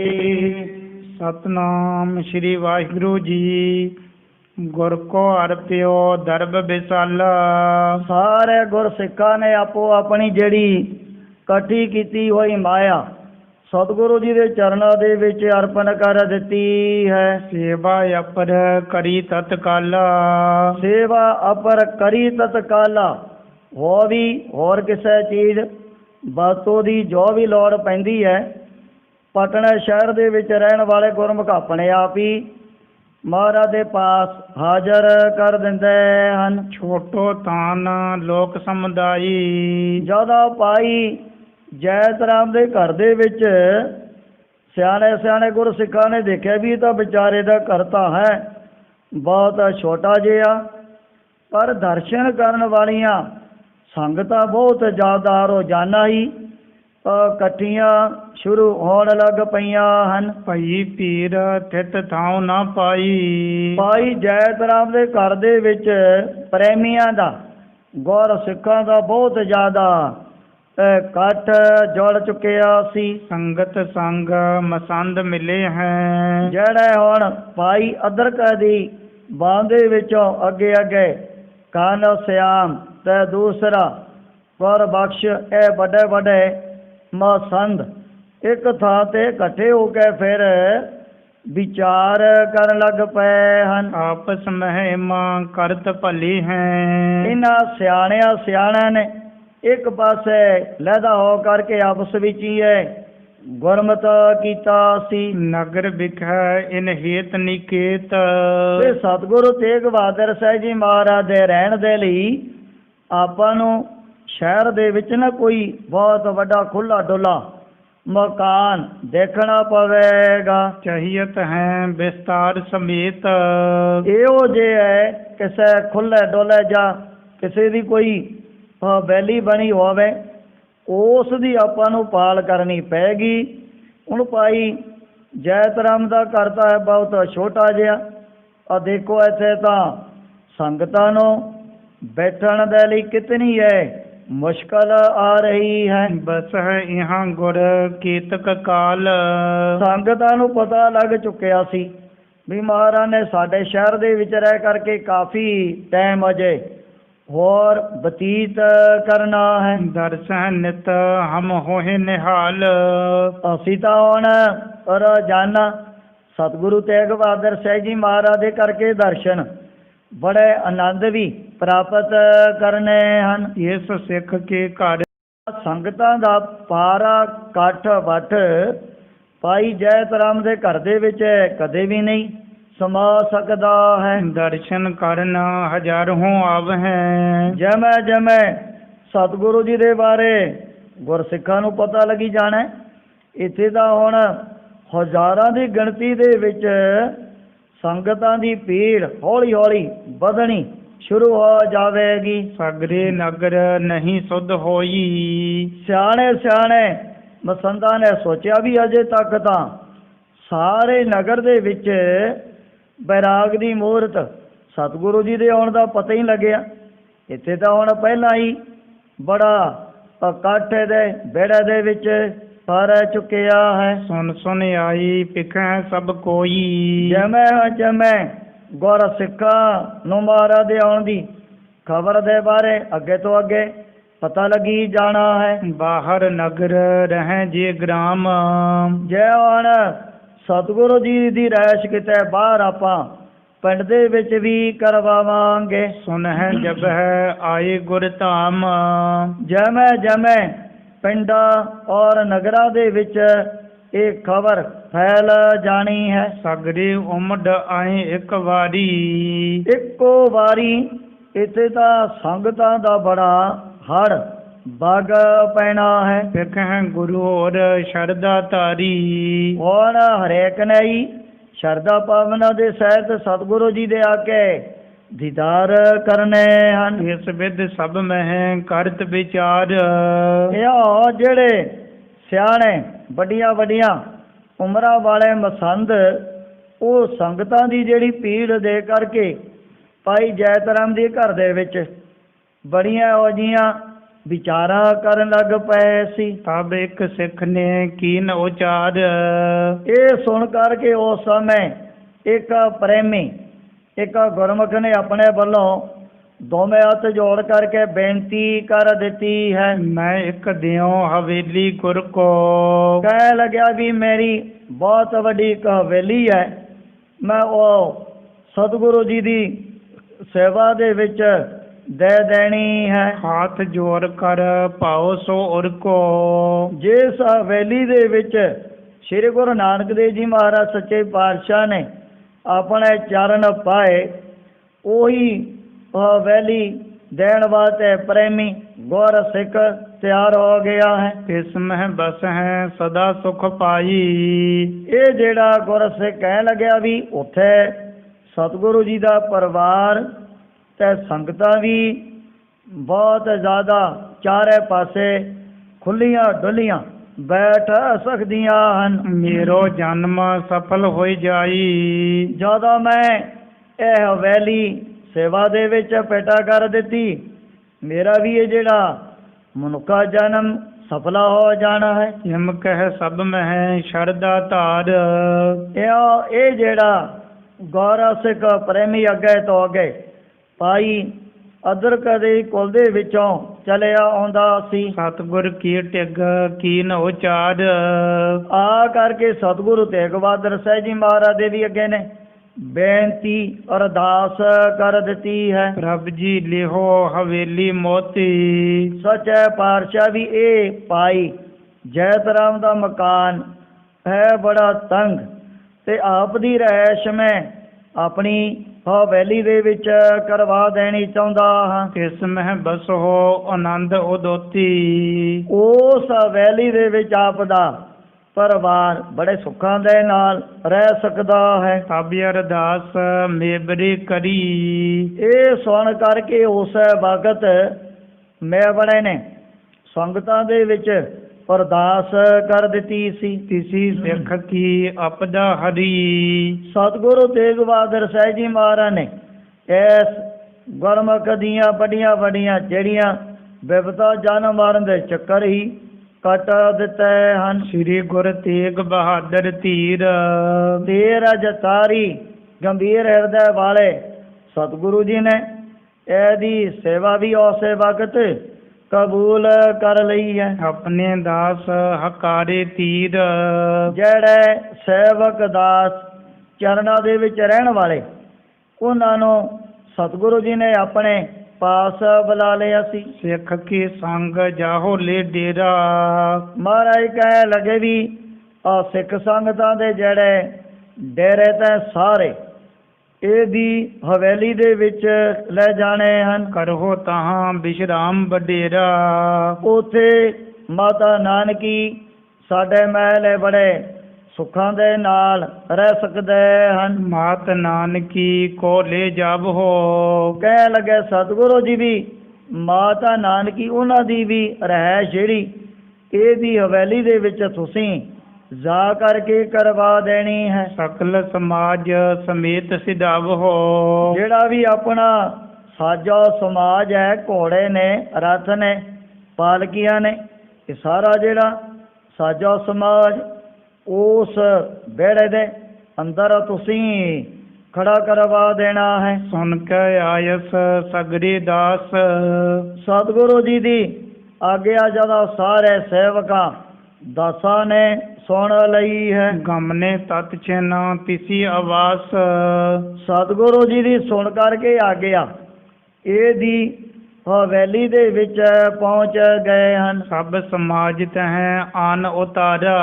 ਸਤਨਾਮ ਸ੍ਰੀ ਵਾਹਿਗੁਰੂ ਜੀ। ਗੁਰ ਕੋ ਅਰਪਿਓ ਦਰਬ ਵਿਸਾਲਾ। ਸਾਰੇ ਗੁਰ ਸਿੱਖਾਂ ਨੇ ਆਪੋ ਆਪਣੀ ਜਿਹੜੀ ਇਕੱਠੀ ਕੀਤੀ ਹੋਈ ਮਾਇਆ ਸਤਿਗੁਰੂ ਜੀ ਦੇ ਚਰਨਾਂ ਦੇ ਵਿੱਚ ਅਰਪਣ ਕਰ ਦਿੱਤੀ ਹੈ। ਸੇਵਾ ਅਪਰ ਕਰੀ ਤਤਕਾਲਾ। ਸੇਵਾ ਅਪਰ ਕਰੀ ਤਤਕਾਲਾ। ਹੋਰ ਕਿਸੇ ਚੀਜ਼ ਵਸਤੂ ਦੀ ਜੋ ਵੀ ਲੋੜ ਪੈਂਦੀ ਹੈ, ਪਟਨਾ ਸ਼ਹਿਰ ਦੇ ਵਿੱਚ ਰਹਿਣ ਵਾਲੇ ਗੁਰਮੁਖ ਆਪਣੇ ਆਪ ਹੀ ਮਹਾਰਾਜ ਦੇ ਪਾਸ ਹਾਜ਼ਰ ਕਰ ਦਿੰਦੇ ਹਨ। ਛੋਟੋ ਤਾਨ ਲੋਕ ਸਮੁਦਾਈ। ਜਦੋਂ ਭਾਈ ਜੈਤ ਰਾਮ ਦੇ ਘਰ ਦੇ ਵਿੱਚ ਸਿਆਣੇ ਸਿਆਣੇ ਗੁਰਸਿੱਖਾਂ ਨੇ ਦੇਖਿਆ ਵੀ ਇਹ ਤਾਂ ਵਿਚਾਰੇ ਦਾ ਘਰ ਤਾਂ ਹੈ ਬਹੁਤ ਛੋਟਾ ਜਿਹਾ, ਪਰ ਦਰਸ਼ਨ ਕਰਨ ਵਾਲੀਆਂ ਸੰਗਤਾਂ ਬਹੁਤ ਜ਼ਿਆਦਾ ਰੋਜ਼ਾਨਾ ਹੀ ਇਕੱਠੀਆਂ ਸ਼ੁਰੂ ਹੋਣ ਲੱਗ ਪਈਆਂ ਹਨ। ਭਈ ਪੀਰ ਤਿਤ ਥਾਉ ਨਾ ਪਾਈ। ਭਾਈ ਜੈਤ ਰਾਮ ਦੇ ਘਰ ਦੇ ਵਿੱਚ ਪ੍ਰੇਮੀਆਂ ਦਾ ਗੁਰ ਸਿੱਖਾਂ ਦਾ ਬਹੁਤ ਜ਼ਿਆਦਾ ਇਕੱਠ ਜੁੜ ਚੁੱਕਿਆ ਸੀ। ਸੰਗਤ ਸੰਗ ਮਸੰਦ ਮਿਲੇ ਹੈ। ਜਿਹੜੇ ਹੁਣ ਭਾਈ ਅਦਰਕ ਦੀ ਬਾਂਹ ਦੇ ਵਿੱਚੋਂ ਅੱਗੇ ਅੱਗੇ ਕਾਨ ਸਿਆਮ ਤੇ ਦੂਸਰਾ ਗੁਰ ਬਖਸ਼, ਇਹ ਵੱਡੇ ਵੱਡੇ ਮਸੰਦ ਇੱਕ ਥਾਂ ਤੇ ਇਕੱਠੇ ਹੋ ਕੇ ਫਿਰ ਵਿਚਾਰ ਕਰਨ ਲੱਗ ਪਏ ਹਨ। ਆਪਸ ਮਹਿਮਾ ਕਰਤ ਭਲੀ ਹੈ। ਇਹਨਾਂ ਸਿਆਣਿਆਂ ਨੇ ਇੱਕ ਪਾਸੇ ਲਹਿਦਾ ਹੋ ਕਰਕੇ ਆਪਸ ਵਿੱਚ ਹੀ ਗੁਰਮਤ ਕੀਤਾ ਸੀ। ਨਗਰ ਵਿਖੇ ਇਨ ਹੇਤ ਨਿਕੇਤ। ਤੇ ਸਤਿਗੁਰੂ ਤੇਗ ਬਹਾਦਰ ਸਾਹਿਬ ਜੀ ਮਹਾਰਾਜ ਦੇ ਰਹਿਣ ਦੇ ਲਈ ਆਪਾਂ ਨੂੰ ਸ਼ਹਿਰ ਦੇ ਵਿੱਚ ਨਾ ਕੋਈ ਬਹੁਤ ਵੱਡਾ ਖੁੱਲਾ ਡੁੱਲਾ ਮਕਾਨ ਦੇਖਣਾ ਪਵੇਗਾ। ਚਾਹੀਤ ਹੈ ਵਿਸਤਾਰ ਸਮੇਤ। ਇਹੋ ਜੇ ਹੈ ਕਿਸੇ ਖੁੱਲੇ ਡੁੱਲੇ ਜਾਂ ਕਿਸੇ ਦੀ ਕੋਈ ਹਵੇਲੀ ਬਣੀ ਹੋਵੇ, ਉਸ ਦੀ ਆਪਾਂ ਨੂੰ ਪਾਲ ਕਰਨੀ ਪਏਗੀ। ਹੁਣ ਭਾਈ ਜੈਤ ਰਾਮ ਦਾ ਘਰ ਤਾਂ ਹੈ ਬਹੁਤ ਛੋਟਾ ਜਿਹਾ। ਆ ਦੇਖੋ ਇੱਥੇ ਤਾਂ ਸੰਗਤਾਂ ਨੂੰ ਬੈਠਣ ਦੇ ਲਈ ਕਿਤਨੀ ਮੁਸ਼ਕਲ ਆ ਰਹੀ ਹੈ। ਬਸ ਹੈ ਇਹਾਂ ਗੁਰ ਕੀਤਕ ਕਾਲ। ਸੰਗਤਾਂ ਨੂੰ ਪਤਾ ਲੱਗ ਚੁੱਕਿਆ ਸੀ ਵੀ ਮਹਾਰਾਜ ਨੇ ਸਾਡੇ ਸ਼ਹਿਰ ਦੇ ਵਿੱਚ ਰਹਿ ਕਰਕੇ ਕਾਫੀ ਟਾਈਮ ਅਜੇ ਹੋਰ ਬਤੀਤ ਕਰਨਾ ਹੈ। ਦਰਸ਼ਨ ਨਿਤ ਹਮ ਹੋਏ ਨਿਹਾਲ। ਅਸੀਂ ਤਾਂ ਹੁਣ ਰੋਜ਼ਾਨਾ ਸਤਿਗੁਰੂ ਤੇਗ ਬਹਾਦਰ ਸਾਹਿਬ ਜੀ ਮਹਾਰਾਜ ਦੇ ਕਰਕੇ ਦਰਸ਼ਨ ਬੜੇ ਆਨੰਦ ਵੀ ਪ੍ਰਾਪਤ ਕਰਨੇ ਹਨ। ਇਸ ਸਿੱਖ ਕੇ ਘਰ ਸੰਗਤਾਂ ਦਾ ਪਾਰਾ ਇਕੱਠ ਵੱਠ ਭਾਈ ਜੈਤ ਰਾਮ ਦੇ ਘਰ ਦੇ ਵਿੱਚ ਕਦੇ ਵੀ ਨਹੀਂ ਸਮਾ ਸਕਦਾ ਹੈ। ਦਰਸ਼ਨ ਕਰਨ ਹਜ਼ਾਰੋਂ ਆਵ ਹੈ। ਜਿਵੇਂ ਜਿਵੇਂ ਸਤਿਗੁਰੂ ਜੀ ਦੇ ਬਾਰੇ ਗੁਰਸਿੱਖਾਂ ਨੂੰ ਪਤਾ ਲੱਗੀ ਜਾਣਾ, ਇੱਥੇ ਤਾਂ ਹੁਣ ਹਜ਼ਾਰਾਂ ਦੀ ਗਿਣਤੀ ਦੇ ਵਿੱਚ ਸੰਗਤਾਂ ਦੀ ਭੀੜ ਹੌਲੀ ਹੌਲੀ ਵਧਣੀ ਸ਼ੁਰੂ ਹੋ ਜਾਵੇਗੀ। ਸਗਰੇ ਨਗਰ ਨਹੀਂ ਸੁਧ ਹੋਈ। ਸਿਆਣੇ ਸਿਆਣੇ ਮਸੰਦਾਂ ਨੇ ਸੋਚਿਆ ਵੀ ਅਜੇ ਤੱਕ ਤਾਂ ਸਾਰੇ ਨਗਰ ਦੇ ਵਿੱਚ ਬੈਰਾਗ ਦੀ ਮੂਰਤ ਸਤਿਗੁਰੂ ਜੀ ਦੇ ਆਉਣ ਦਾ ਪਤਾ ਹੀ ਨਹੀਂ ਲੱਗਿਆ। ਇੱਥੇ ਤਾਂ ਹੁਣ ਪਹਿਲਾਂ ਹੀ ਬੜਾ ਇਕੱਠ ਦੇ ਵਿਹੜੇ ਦੇ ਵਿੱਚ ਪਰ ਚੁੱਕਿਆ ਹੈ। ਸੁਨ ਸੁਨ ਆਈ ਪਿਖੈ ਸਭ ਕੋਈ, ਜਿਵੇਂ ਗੁਰ ਸਿੱਖਾਂ ਨੂੰ ਮਹਾਰਾਜ ਦੇ ਆਉਣ ਦੀ ਖਬਰ ਦੇ ਬਾਰੇ ਅੱਗੇ ਤੋਂ ਅੱਗੇ ਪਤਾ ਲੱਗੀ ਜਾਣਾ ਹੈ। ਬਾਹਰ ਨਗਰ ਰਹਿ ਜੇ ਗ੍ਰਾਮ, ਜੇ ਹੁਣ ਸਤਿਗੁਰੂ ਜੀ ਦੀ ਰਹਿਸ਼ ਕਿਤੇ ਬਾਹਰ ਆਪਾਂ ਪਿੰਡ ਦੇ ਵਿੱਚ ਵੀ ਕਰਵਾਵਾਂਗੇ। ਸੁਨਹਿ ਜਬ ਹੈ ਆਏ ਗੁਰ ਧਾਮ, ਜਿਵੇਂ ਪਿੰਡਾਂ ਔਰ ਨਗਰਾਂ ਦੇ ਵਿੱਚ ਇਹ ਖਬਰ ਫੈਲ ਜਾਣੀ ਹੈ। ਸਗਰੇ ਉਮੜ ਆਏ ਇੱਕ ਵਾਰੀ, ਇੱਕੋ ਵਾਰੀ ਇੱਥੇ ਤਾਂ ਸੰਗਤਾਂ ਦਾ ਬੜਾ ਹੜ ਵਗ ਪੈਣਾ ਹੈ। ਪਿਖੈ ਗੁਰੂ ਹੋਰ ਸ਼ਰਧਾ ਧਾਰੀ, ਹੁਣ ਹਰੇਕ ਨੇ ਹੀ ਸ਼ਰਧਾ ਭਾਵਨਾ ਦੇ ਸਹਿਤ ਸਤਿਗੁਰੂ ਜੀ ਦੇ ਆ ਕੇ ਦੀਦਾਰ ਕਰਨੇ ਹਨ। ਇਸ ਵਿਦ ਸਭ ਮਹਿ ਕਰਤ ਵਿਚਾਰ, ਇਹ ਜਿਹੜੇ ਸਿਆਣੇ ਵੱਡੀਆਂ ਵੱਡੀਆਂ ਉਮਰਾਂ ਵਾਲੇ ਮਸੰਦ ਉਹ ਸੰਗਤਾਂ ਦੀ ਜਿਹੜੀ ਭੀੜ ਦੇ ਕਰਕੇ ਭਾਈ ਜੈਤ ਰਾਮ ਦੇ ਘਰ ਦੇ ਵਿੱਚ ਬੜੀਆਂ ਇਹੋ ਜਿਹੀਆਂ ਵਿਚਾਰਾਂ ਕਰਨ ਲੱਗ ਪਏ ਸੀ। ਤਬ ਇੱਕ ਸਿੱਖ ਨੇ ਕੀਨ ਉਚਾਰ, ਇਹ ਸੁਣ ਕਰਕੇ ਉਸ ਸਮੇਂ ਇੱਕ ਪ੍ਰੇਮੀ ਇੱਕ ਗੁਰਮੁਖ ਨੇ ਆਪਣੇ ਵੱਲੋਂ ਦੋਵੇਂ ਹੱਥ ਜੋੜ ਕਰਕੇ ਬੇਨਤੀ ਕਰ ਦਿੱਤੀ ਹੈ। ਮੈਂ ਇੱਕ ਦਿਓ ਹਵੇਲੀ ਗੁਰ ਕੋ, ਕਹਿ ਲੱਗਿਆ ਵੀ ਮੇਰੀ ਬਹੁਤ ਵੱਡੀ ਇੱਕ ਹਵੇਲੀ ਹੈ, ਮੈਂ ਉਹ ਸਤਿਗੁਰੂ ਜੀ ਦੀ ਸੇਵਾ ਦੇ ਵਿੱਚ ਦੇ ਦੇਣੀ ਹੈ। ਹੱਥ ਜੋੜ ਕਰ ਪਾਓ ਸੋ ਉਰ ਕੋ, ਜਿਸ ਹਵੇਲੀ ਦੇ ਵਿੱਚ ਸ੍ਰੀ ਗੁਰੂ ਨਾਨਕ ਦੇਵ ਜੀ ਮਹਾਰਾਜ ਸੱਚੇ ਪਾਤਸ਼ਾਹ ਨੇ ਆਪਣੇ ਚਰਨ ਪਾਏ, ਉਹੀ ਹਵੇਲੀ ਦੇਣ ਵਾਸਤੇ ਪ੍ਰੇਮੀ ਗੁਰ ਸਿੱਖ ਤਿਆਰ ਹੋ ਗਿਆ ਹੈ। ਇਸ ਮਹਿ ਬਸ ਹੈ ਸਦਾ ਸੁਖ ਪਾਈ, ਇਹ ਜਿਹੜਾ ਗੁਰ ਸਿੱਖ ਕਹਿਣ ਲੱਗਿਆ ਵੀ ਉੱਥੇ ਸਤਿਗੁਰੂ ਜੀ ਦਾ ਪਰਿਵਾਰ ਤੇ ਸੰਗਤਾਂ ਵੀ ਬਹੁਤ ਜ਼ਿਆਦਾ ਚਾਰੇ ਪਾਸੇ ਖੁੱਲੀਆਂ ਡੁੱਲੀਆਂ ਬੈਠ ਸਕਦੀਆਂ ਹਨ। ਮੇਰੋ ਜਨਮ ਸਫਲ ਹੋਈ ਜਾਈ, ਜਦੋਂ ਮੈਂ ਇਹ ਹਵੇਲੀ ਸੇਵਾ ਦੇ ਵਿੱਚ ਭੇਟਾ ਕਰ ਦਿੱਤੀ, ਮੇਰਾ ਵੀ ਇਹ ਜਿਹੜਾ ਮਨੁੱਖਾ ਜਨਮ ਸਫਲਾ ਹੋ ਜਾਣਾ ਹੈ। ਜਿਮ ਕਹਿ ਸਭ ਮਹਿ ਸ਼ਰਧਾ ਧਾਰ, ਇਹ ਜਿਹੜਾ ਗੌਰ ਸਿੱਖ ਪ੍ਰੇਮੀ ਅੱਗੇ ਤੋਂ ਅੱਗੇ ਭਾਈ ਅਦਰਕ ਦੇ ਕੁਲ ਦੇ ਵਿੱਚੋਂ ਚਲਿਆ ਆਉਂਦਾ ਸੀ। ਸਤਿਗੁਰ ਕੀ ਟਿਗ ਕੀਨ ਉਚਾਰ, ਆ ਕਰਕੇ ਸਤਿਗੁਰੂ ਤੇਗ ਬਹਾਦਰ ਸਾਹਿਬ ਜੀ ਮਹਾਰਾਜ ਦੇ ਵੀ ਅੱਗੇ ਨੇ ਬੇਨਤੀ ਅਰਦਾਸ ਕਰ ਦਿੱਤੀ ਹੈ। ਪ੍ਰਭ ਜੀ ਲਿਹੋ ਹਵੇਲੀ ਮੋਤੀ, ਸੱਚੇ ਪਾਤਸ਼ਾਹ ਵੀ ਇਹ ਭਾਈ ਜੈਤ ਰਾਮ ਦਾ ਮਕਾਨ ਹੈ ਬੜਾ ਤੰਗ, ਤੇ ਆਪ ਦੀ ਰਹਿਸ਼ ਮੈਂ ਆਪਣੀ ਹਵੇਲੀ ਦੇ ਵਿੱਚ ਕਰਵਾ ਦੇਣੀ ਚਾਹੁੰਦਾ ਹਾਂ। ਇਸ ਮਹਿ ਬਸ ਹੋ ਆਨੰਦ ਉਦੋਤੀ, ਉਸ ਹਵੇਲੀ ਦੇ ਵਿੱਚ ਆਪ ਦਾ ਪਰਿਵਾਰ ਬੜੇ ਸੁੱਖਾਂ ਦੇ ਨਾਲ ਰਹਿ ਸਕਦਾ ਹੈ। ਤਬ ਅਰਦਾਸ ਮੇਬਰੀ ਕਰੀ, ਇਹ ਸੁਣ ਕਰਕੇ ਉਸ ਵਕਤ ਮੈਂ ਬੜੇ ਨੇ ਸੰਗਤਾਂ ਦੇ ਵਿੱਚ ਅਰਦਾਸ ਕਰ ਦਿੱਤੀ ਸੀ। ਤਿਸੀ ਸਿੱਖ ਕੀ ਅਪਦਾ ਹਰੀ, ਸਤਿਗੁਰੂ ਤੇਗ ਬਹਾਦਰ ਸਾਹਿਬ ਜੀ ਮਹਾਰਾਜ ਨੇ ਇਸ ਗੁਰਮੁਖ ਦੀਆਂ ਵੱਡੀਆਂ ਵੱਡੀਆਂ ਜਿਹੜੀਆਂ ਬਿਪਤਾ ਜਨਮ ਮਰਨ ਦੇ ਚੱਕਰ ਹੀ ਕੱਟ ਦਿੱਤੇ ਹਨ। ਸ੍ਰੀ ਗੁਰ ਤੇਗ ਬਹਾਦਰ ਧੀਰ, ਤੇਰਾ ਜਤਾਰੀ ਗੰਭੀਰ ਹਿਰਦੇ ਵਾਲੇ ਸਤਿਗੁਰੂ ਜੀ ਨੇ ਇਹਦੀ ਸੇਵਾ ਵੀ ਉਸੇ ਵਕਤ ਕਬੂਲ ਕਰ ਲਈ ਹੈ। ਆਪਣੇ ਦਾਸ ਹਕਾਰੇ ਧੀਰ, ਜਿਹੜੇ ਸੇਵਕ ਦਾਸ ਚਰਨਾਂ ਦੇ ਵਿੱਚ ਰਹਿਣ ਵਾਲੇ ਉਹਨਾਂ ਨੂੰ ਸਤਿਗੁਰੂ ਜੀ ਨੇ ਆਪਣੇ ਪਾਸ ਬੁਲਾ ਲਿਆ ਸੀ। ਸਿੱਖ ਕੀ ਸੰਗ ਜਾਹੋ ਲੈ ਡੇਰਾ, ਮਹਾਰਾਜ ਕਹਿ ਲੱਗੇ ਵੀ ਆ ਸਿੱਖ ਸੰਗਤਾਂ ਦੇ ਜਿਹੜੇ ਡੇਰੇ ਤੇ ਸਾਰੇ ਇਹਦੀ ਹਵੇਲੀ ਦੇ ਵਿੱਚ ਲੈ ਜਾਣੇ ਹਨ। ਕਰੋ ਤਹਾਂ ਵਿਸ਼ਰਾਮ ਵਡੇਰਾ, ਉੱਥੇ ਮਾਤਾ ਨਾਨਕੀ ਸਾਡੇ ਮਹਿਲ ਬੜੇ ਸੁੱਖਾਂ ਦੇ ਨਾਲ ਰਹਿ ਸਕਦੇ ਹਨ। ਮਾਤ ਨਾਨਕੀ ਕੋ ਲੈ ਜਾਵੋ, ਕਹਿ ਲੱਗੇ ਸਤਿਗੁਰੂ ਜੀ ਵੀ ਮਾਤਾ ਨਾਨਕੀ ਉਹਨਾਂ ਦੀ ਵੀ ਰਹਿਸ਼ ਜਿਹੜੀ ਇਹਦੀ ਹਵੇਲੀ ਦੇ ਵਿੱਚ ਤੁਸੀਂ ਜਾ ਕਰਕੇ ਕਰਵਾ ਦੇਣੀ ਹੈ। ਸਕਲ ਸਮਾਜ ਸਮੇਤ ਸਿਧਾਵਹੋ। ਜਿਹੜਾ ਵੀ ਆਪਣਾ ਸਾਜੋ ਸਮਾਜ ਹੈ, ਘੋੜੇ ਨੇ, ਰਥ ਨੇ, ਪਾਲਕੀਆਂ ਨੇ, ਇਹ ਸਾਰਾ ਜਿਹੜਾ ਸਾਜੋ ਸਮਾਜ ਉਸ ਵਿਹੜੇ ਦੇ ਅੰਦਰ ਤੁਸੀਂ ਖੜਾ ਕਰਵਾ ਦੇਣਾ ਹੈ। ਸੁਣ ਕੇ ਆਇਸ ਸਗਰੇ ਦਾਸ। ਸਤਿਗੁਰੂ ਜੀ ਦੀ ਆਗਿਆ ਜਦੋਂ ਸਾਰੇ ਸੇਵਕਾਂ ਦਾਸਾਂ ਨੇ ਸੁਣ ਲਈ ਹੈ। ਗਮਨੇ ਤਤ ਚੈਨਾ ਤਿਸੀ ਆਵਾਸ। ਸਤਿਗੁਰੂ ਜੀ ਦੀ ਸੁਣ ਕਰਕੇ ਆਗਿਆ ਇਹਦੀ ਹਵੇਲੀ ਦੇ ਵਿੱਚ ਪਹੁੰਚ ਗਏ ਹਨ। ਸਭ ਸਮਾਜ ਤਹਿ ਆਨ ਉਤਾਰਾ।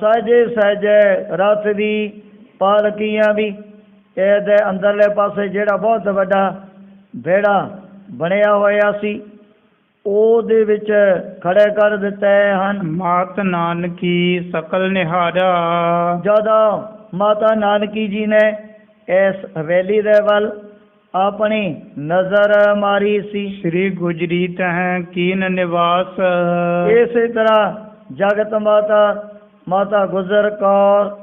ਸਹਿਜੇ ਸਹਿਜੇ ਰਥ ਵੀ ਪਾਲਕੀਆਂ ਵੀ ਇਹਦੇ ਅੰਦਰਲੇ ਪਾਸੇ ਜਿਹੜਾ ਬਹੁਤ ਵੱਡਾ ਵਿਹੜਾ ਬਣਿਆ ਹੋਇਆ ਸੀ ਉਹਦੇ ਵਿੱਚ ਖੜੇ ਕਰ ਦਿੱਤੇ ਹਨ। ਮਾਤ ਨਾਨਕੀ ਸਕਲ ਨਿਹਾਰਾ। ਜਦੋਂ ਮਾਤਾ ਨਾਨਕੀ ਜੀ ਨੇ ਇਸ ਹਵੇਲੀ ਦੇ ਵੱਲ ਆਪਣੀ ਨਜ਼ਰ ਮਾਰੀ ਸੀ, ਸ੍ਰੀ ਗੁਜਰੀ ਤਹਿ ਕੀਨ ਨਿਵਾਸ। ਇਸੇ ਤਰ੍ਹਾਂ ਜਗਤ ਮਾਤਾ ਗੁਜਰ ਕੌਰ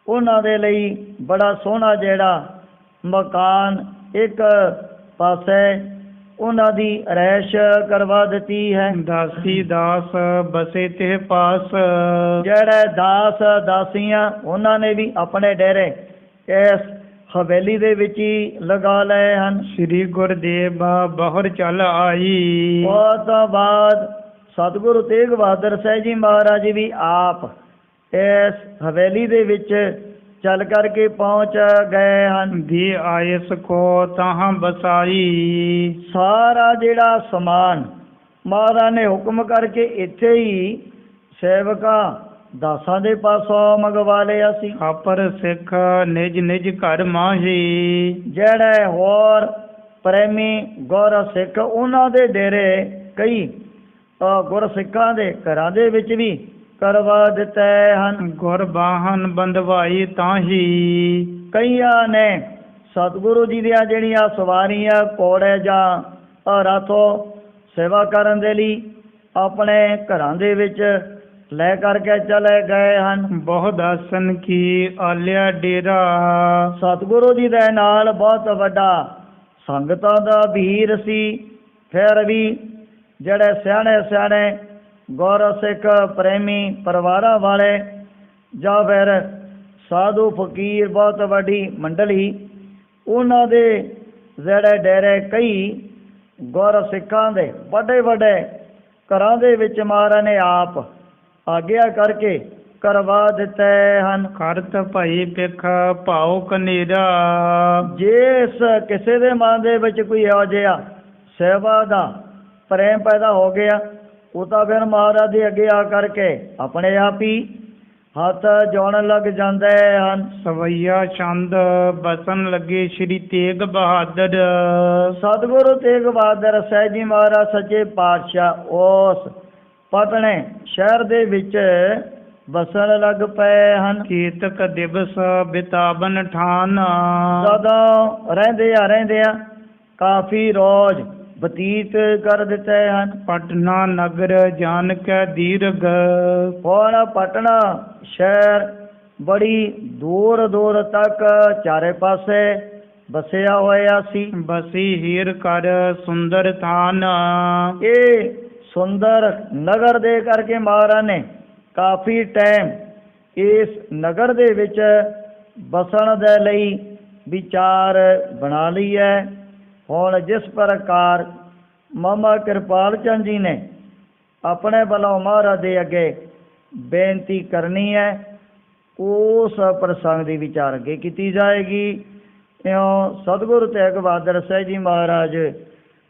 ਉਹਨਾਂ ਦੇ ਲਈ ਬੜਾ ਸੋਹਣਾ ਜਿਹੜਾ ਮਕਾਨ ਇੱਕ ਪਾਸੇ ਉਹਨਾਂ ਦੀ ਰਹਿਸ਼ ਕਰਵਾ ਦਿੱਤੀ ਹੈ। ਦਾਸੀ ਦਾਸ ਬਸੇ ਤੇ ਪਾਸ। ਜਿਹੜੇ ਦਾਸ ਦਾਸੀਆਂ ਉਹਨਾਂ ਨੇ ਵੀ ਆਪਣੇ ਡੇਰੇ ਇਸ ਹਵੇਲੀ ਦੇ ਵਿੱਚ ਹੀ ਲਗਾ ਲਏ ਹਨ। ਸ੍ਰੀ ਗੁਰਦੇਵ ਬਹੁਰ ਚੱਲ ਆਈ। ਉਸ ਤੋਂ ਬਾਅਦ ਸਤਿਗੁਰੂ ਤੇਗ ਬਹਾਦਰ ਸਾਹਿਬ ਜੀ ਮਹਾਰਾਜ ਵੀ ਆਪ ਇਸ ਹਵੇਲੀ ਦੇ ਵਿੱਚ ਚੱਲ ਕਰਕੇ ਪਹੁੰਚ ਗਏ ਹਨ। ਦੀ ਆਇਸ ਕੋ ਤਾਹਾਂ ਬਸਾਈ। ਸਾਰਾ ਜਿਹੜਾ ਸਮਾਨ ਮਹਾਰਾਜ ਨੇ ਹੁਕਮ ਕਰਕੇ ਇੱਥੇ ਹੀ ਸੇਵਕਾਂ ਦਾਸਾਂ ਦੇ ਪਾਸੋਂ ਮੰਗਵਾ ਲਿਆ ਸੀ। ਆਪਰ ਸਿੱਖ ਨਿਜ ਨਿਜ ਘਰ ਮਾਹੀ। ਜਿਹੜੇ ਹੋਰ ਪ੍ਰੇਮੀ ਗੁਰ ਸਿੱਖ ਉਹਨਾਂ ਦੇ ਡੇਰੇ ਕਈ ਗੁਰ ਸਿੱਖਾਂ ਦੇ ਘਰਾਂ ਦੇ ਵਿੱਚ ਵੀ ਕਰਵਾ ਦਿੱਤੇ ਹਨ। ਗੁਰ ਬਾਹਨ ਬੰਦਵਾਈ ਤਾਹੀ। ਕਈਆਂ ਨੇ ਸਤਿਗੁਰੂ ਜੀ ਦੀਆਂ ਜਿਹੜੀਆਂ ਸਵਾਰੀਆਂ ਘੋੜੇ ਜਾਂ ਰਥੋਂ ਸੇਵਾ ਕਰਨ ਦੇ ਲਈ ਆਪਣੇ ਘਰਾਂ ਦੇ ਵਿੱਚ ਲੈ ਕਰਕੇ ਚਲੇ ਗਏ ਹਨ। ਬਹੁ ਦਾਸਨ ਕੀ ਆਲਿਆ ਡੇਰਾ। ਸਤਿਗੁਰੂ ਜੀ ਦੇ ਨਾਲ ਬਹੁਤ ਵੱਡਾ ਸੰਗਤਾਂ ਦਾ ਭੀੜ ਸੀ। ਫਿਰ ਵੀ ਜਿਹੜੇ ਸਿਆਣੇ ਸਿਆਣੇ ਗੁਰ ਸਿੱਖ ਪ੍ਰੇਮੀ ਪਰਿਵਾਰਾਂ ਵਾਲੇ ਜਾਂ ਫਿਰ ਸਾਧੂ ਫਕੀਰ ਬਹੁਤ ਵੱਡੀ ਮੰਡਲੀ ਉਹਨਾਂ ਦੇ ਜਿਹੜੇ ਡੇਰੇ ਕਈ ਗੁਰ ਸਿੱਖਾਂ ਦੇ ਵੱਡੇ ਵੱਡੇ ਘਰਾਂ ਦੇ ਵਿੱਚ ਮਹਾਰਾਜ ਨੇ ਆਪ ਆਗਿਆ ਕਰਕੇ ਕਰਵਾ ਦਿੱਤੇ ਹਨ। ਕਰਤ ਭਈ ਪਿਖ ਭਾਉ ਕਨੇਰਾ। ਜਿਸ ਕਿਸੇ ਦੇ ਮਨ ਦੇ ਵਿੱਚ ਕੋਈ ਇਹੋ ਜਿਹਾ ਸੇਵਾ ਦਾ ਪ੍ਰੇਮ ਪੈਦਾ ਹੋ ਗਿਆ ਉਹ ਤਾਂ ਫਿਰ ਮਹਾਰਾਜ ਦੇ ਅੱਗੇ ਆ ਕਰਕੇ ਆਪਣੇ ਆਪ ਹੀ ਹੱਥ ਜੋੜਨ ਲੱਗ ਜਾਂਦੇ ਹਨ। ਸਵਈਆ ਚੰਦ ਬਸਨ ਲੱਗੇ ਸ੍ਰੀ ਤੇਗ ਬਹਾਦਰ। ਸਤਿਗੁਰੂ ਤੇਗ ਬਹਾਦਰ ਸਾਹਿਬ ਜੀ ਮਹਾਰਾਜ ਸੱਚੇ ਪਾਤਸ਼ਾਹ ਉਸ ਪਟਨੇ ਸ਼ਹਿਰ ਦੇ ਵਿੱਚ ਬਸਣ ਲੱਗ ਪਏ ਹਨ। ਕੀਤਕ ਦਿਵਸ ਬਿਤਾਵਨ ਠਾਨ। ਜਦੋਂ ਰਹਿੰਦਿਆਂ ਕਾਫੀ ਰੋਜ਼ ਬਤੀਤ ਕਰ ਦਿੱਤੇ ਹਨ। ਪਟਨਾ ਨਗਰ ਜਾਨ ਕੈ ਦੀਰਘ। ਹੁਣ ਪਟਨਾ ਸ਼ਹਿਰ ਬੜੀ ਦੂਰ ਦੂਰ ਤੱਕ ਚਾਰੇ ਪਾਸੇ ਬਸਿਆ ਹੋਇਆ ਸੀ। ਬਸੀ ਹੀਰ ਕਰ ਸੁੰਦਰ ਥਾਨ। ਇਹ ਸੁੰਦਰ ਨਗਰ ਦੇ ਕਰਕੇ ਮਹਾਰਾਜ ਨੇ ਕਾਫੀ ਟਾਈਮ ਇਸ ਨਗਰ ਦੇ ਵਿੱਚ ਬਸਣ ਦੇ ਲਈ ਵਿਚਾਰ ਬਣਾ ਲਈ ਹੈ। ਹੁਣ ਜਿਸ ਪ੍ਰਕਾਰ ਮਾਮਾ ਕਿਰਪਾਲ ਚੰਦ ਜੀ ਨੇ ਆਪਣੇ ਵੱਲੋਂ ਮਹਾਰਾਜ ਦੇ ਅੱਗੇ ਬੇਨਤੀ ਕਰਨੀ ਹੈ ਉਸ ਪ੍ਰਸੰਗ ਦੀ ਵਿਚਾਰ ਅੱਗੇ ਕੀਤੀ ਜਾਏਗੀ। ਇਉਂ ਸਤਿਗੁਰੂ ਤੇਗ ਬਹਾਦਰ ਸਾਹਿਬ ਜੀ ਮਹਾਰਾਜ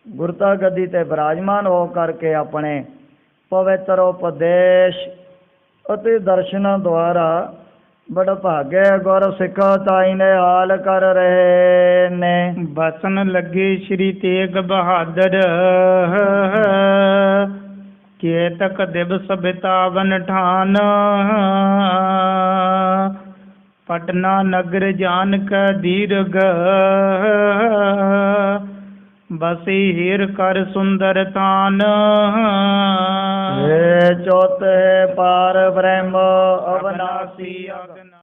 ਗੁਰਤਾ ਗੱਦੀ ਤੇ ਬਿਰਾਜਮਾਨ ਹੋ ਕਰਕੇ ਆਪਣੇ ਪਵਿੱਤਰ ਉਪਦੇਸ਼ ਅਤੇ ਦਰਸ਼ਨਾਂ ਦੁਆਰਾ ਬੜਾ ਭਾਗੇ ਗੁਰ ਸਿੱਖ ਤਾਈ ਨੇ ਹਾਲ ਕਰ ਰਹੇ ਨੇ। ਬਸਨ ਲੱਗੇ ਸ੍ਰੀ ਤੇਗ ਬਹਾਦਰ। ਕੇਤਕ ਦਿਵਸ ਬਿਤਾਵਨ ਠਾਨ। ਪਟਨਾ ਨਗਰ ਜਾਨ ਕੈ ਦੀਰਘ। ਬਸੀ ਹੀਰ ਕਰ ਸੁੰਦਰ ਤਾਨ। ਏ ਚੌਥੇ ਪਾਰ ਬ੍ਰਹਮ ਅਵਨਾਸੀ ਅਗਨ